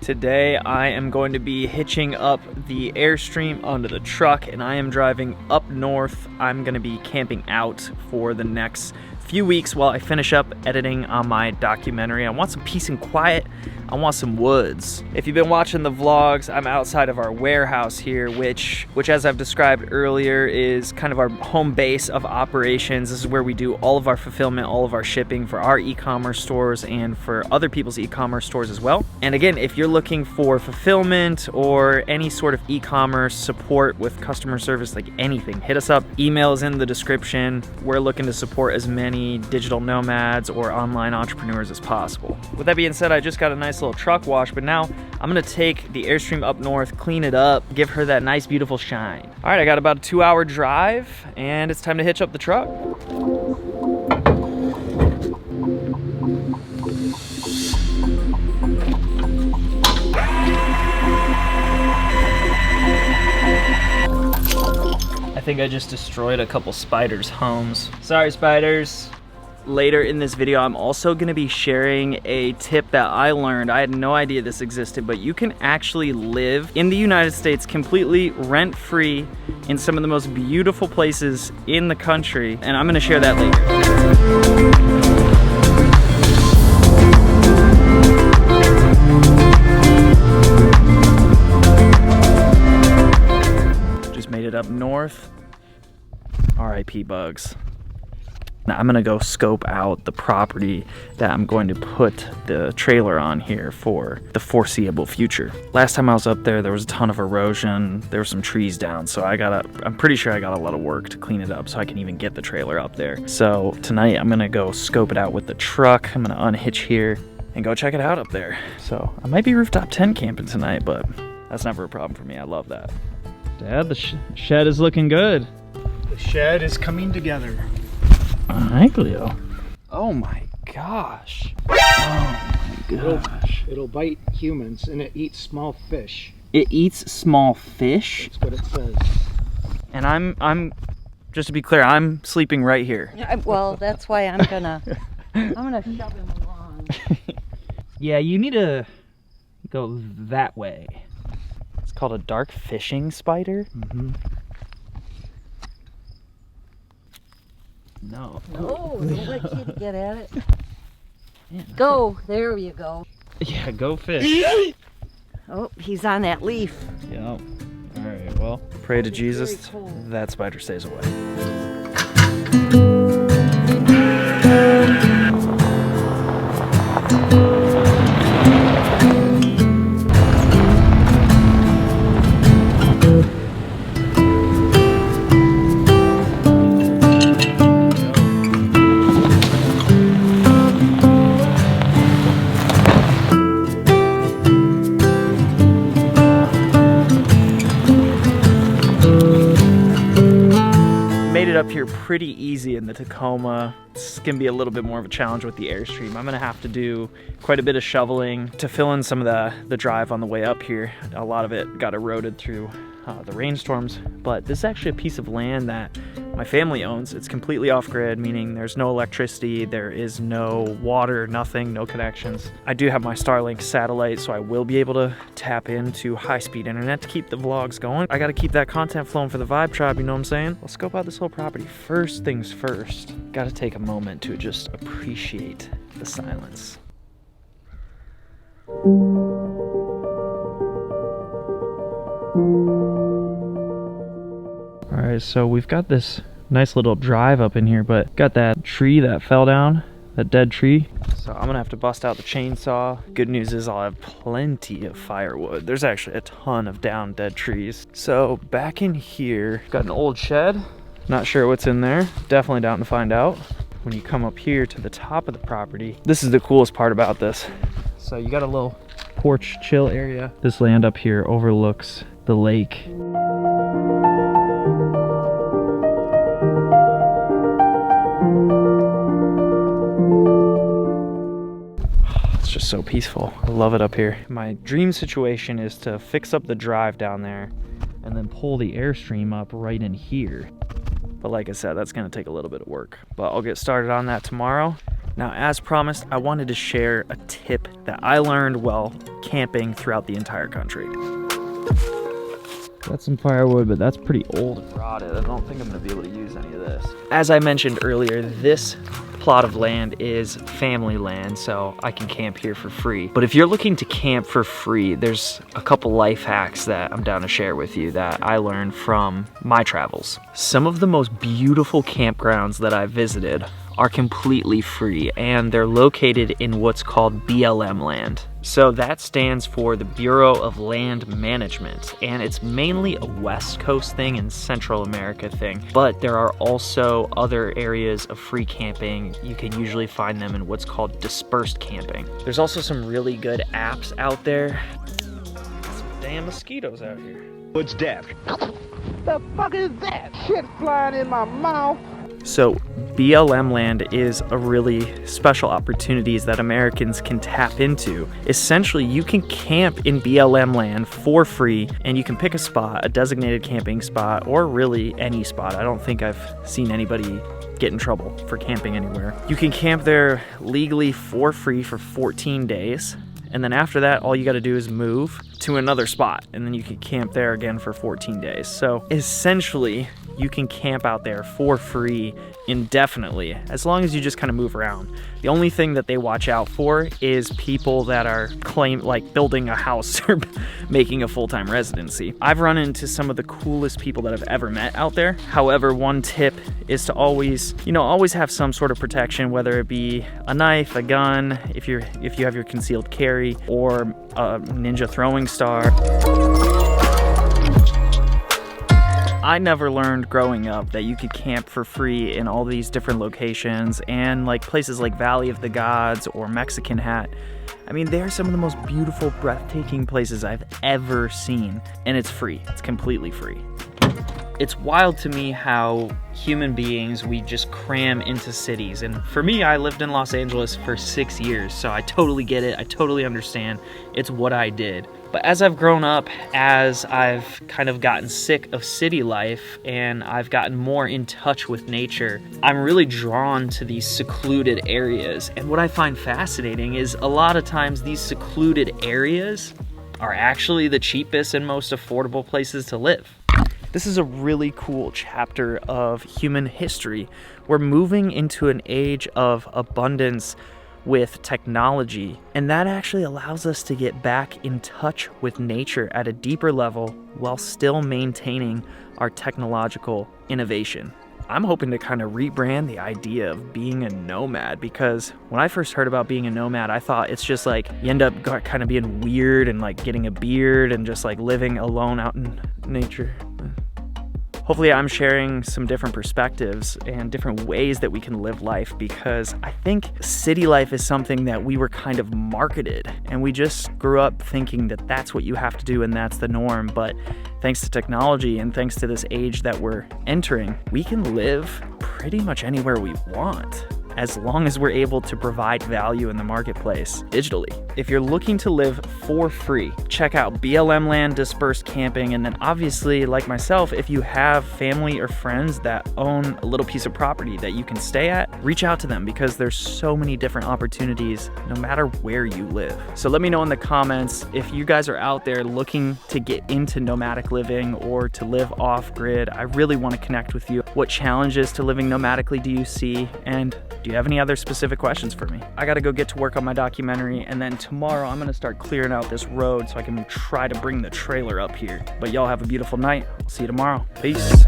Today I am going to be hitching up the Airstream onto the truck and I am driving up north. I'm going to be camping out for the next few weeks while I finish up editing on my documentary. I want some peace and quiet. I want some woods. If you've been watching the vlogs, I'm outside of our warehouse here, which as I've described earlier is kind of our home base of operations. This is where we do all of our fulfillment, all of our shipping for our e-commerce stores and for other people's e-commerce stores as well. And again, if you're looking for fulfillment or any sort of e-commerce support with customer service, like anything, hit us up. Email is in the description. We're looking to support as many digital nomads or online entrepreneurs as possible. With that being said, I just got a nice little truck wash, but now I'm gonna take the Airstream up north, clean it up, give her that nice beautiful shine. All right, I got about a 2-hour drive and it's time to hitch up the truck. I think I just destroyed a couple spiders' homes. Sorry, spiders. Later in this video, I'm also gonna be sharing a tip that I learned. I had no idea this existed, but you can actually live in the United States completely rent-free in some of the most beautiful places in the country, and I'm gonna share that later. Just made it up north. R.I.P. bugs. Now I'm gonna go scope out the property that I'm going to put the trailer on here for the foreseeable future. Last time I was up there, there was a ton of erosion. There were some trees down, so I'm pretty sure I got a lot of work to clean it up so I can even get the trailer up there. So tonight I'm gonna go scope it out with the truck. I'm gonna unhitch here and go check it out up there. So I might be rooftop tent camping tonight, but that's never a problem for me. I love that. Dad, the shed is looking good. The shed is coming together. All right, Leo. Oh my gosh. Oh my gosh. It'll bite humans and it eats small fish. It eats small fish? That's what it says. And I'm just to be clear, I'm sleeping right here. Well, that's why I'm gonna shove him along. Yeah, you need to go that way. It's called a dark fishing spider. Mm-hmm. No. No, don't let Kitty get at it. Man, go, there you go. Yeah, go fish. Oh, he's on that leaf. Yep. All right, well, pray to Jesus that spider stays away. Up here pretty easy in the Tacoma. It's gonna be a little bit more of a challenge with the Airstream. I'm gonna have to do quite a bit of shoveling to fill in some of the drive on the way up here. A lot of it got eroded through the rainstorms, but this is actually a piece of land that my family owns. It's completely off-grid, meaning there's no electricity, there is no water, nothing, no connections. I do have my Starlink satellite, so I will be able to tap into high-speed internet to keep the vlogs going. I gotta keep that content flowing for the Vibe Tribe, you know what I'm saying? Let's scope out this whole property. First things first, gotta take a moment to just appreciate the silence. All right, so we've got this nice little drive up in here, but got that tree that fell down, that dead tree. So I'm gonna have to bust out the chainsaw. Good news is I'll have plenty of firewood. There's actually a ton of down dead trees. So back in here, got an old shed. Not sure what's in there. Definitely down to find out. When you come up here to the top of the property, this is the coolest part about this. So you got a little porch chill area. This land up here overlooks the lake. It's just so peaceful. I love it up here. My dream situation is to fix up the drive down there and then pull the Airstream up right in here. But like I said, that's gonna take a little bit of work. But I'll get started on that tomorrow. Now, as promised, I wanted to share a tip that I learned while camping throughout the entire country. Got some firewood, but that's pretty old and rotted. I don't think I'm gonna be able to use any of this. As I mentioned earlier, this plot of land is family land, so I can camp here for free. But if you're looking to camp for free, there's a couple life hacks that I'm down to share with you that I learned from my travels. Some of the most beautiful campgrounds that I've visited are completely free, and they're located in what's called BLM land. So that stands for the Bureau of Land Management, and it's mainly a West Coast thing and Central America thing, but there are also other areas of free camping. You can usually find them in what's called dispersed camping. There's also some really good apps out there. Some damn mosquitoes out here. What's that? The fuck is that? Shit flying in my mouth. So BLM land is a really special opportunities that Americans can tap into. Essentially, you can camp in BLM land for free, and you can pick a spot, a designated camping spot, or really any spot. I don't think I've seen anybody get in trouble for camping anywhere. You can camp there legally for free for 14 days. And then after that, all you gotta do is move to another spot, and then you can camp there again for 14 days. So essentially, you can camp out there for free indefinitely, as long as you just kind of move around. The only thing that they watch out for is people that are building a house or making a full-time residency. I've run into some of the coolest people that I've ever met out there. However, one tip is to always have some sort of protection, whether it be a knife, a gun, if you have your concealed carry, or a ninja throwing star. I never learned growing up that you could camp for free in all these different locations, and like places like Valley of the Gods or Mexican Hat. I mean, they're some of the most beautiful, breathtaking places I've ever seen, and it's free. It's completely free. It's wild to me how human beings, we just cram into cities. And for me, I lived in Los Angeles for 6 years, so I totally get it. I totally understand. It's what I did. But as I've grown up, as I've kind of gotten sick of city life and I've gotten more in touch with nature, I'm really drawn to these secluded areas. And what I find fascinating is a lot of times these secluded areas are actually the cheapest and most affordable places to live. This is a really cool chapter of human history. We're moving into an age of abundance with technology, and that actually allows us to get back in touch with nature at a deeper level while still maintaining our technological innovation. I'm hoping to kind of rebrand the idea of being a nomad, because when I first heard about being a nomad, I thought it's just like you end up kind of being weird and like getting a beard and just like living alone out in nature. Hopefully I'm sharing some different perspectives and different ways that we can live life, because I think city life is something that we were kind of marketed, and we just grew up thinking that that's what you have to do and that's the norm. But thanks to technology and thanks to this age that we're entering, we can live pretty much anywhere we want, as long as we're able to provide value in the marketplace digitally. If you're looking to live for free, check out BLM Land Dispersed Camping. And then obviously, like myself, if you have family or friends that own a little piece of property that you can stay at, reach out to them, because there's so many different opportunities no matter where you live. So let me know in the comments if you guys are out there looking to get into nomadic living or to live off grid. I really want to connect with you. What challenges to living nomadically do you see? And do you have any other specific questions for me? I gotta go get to work on my documentary, and then tomorrow I'm gonna start clearing out this road so I can try to bring the trailer up here. But y'all have a beautiful night. I'll see you tomorrow. Peace.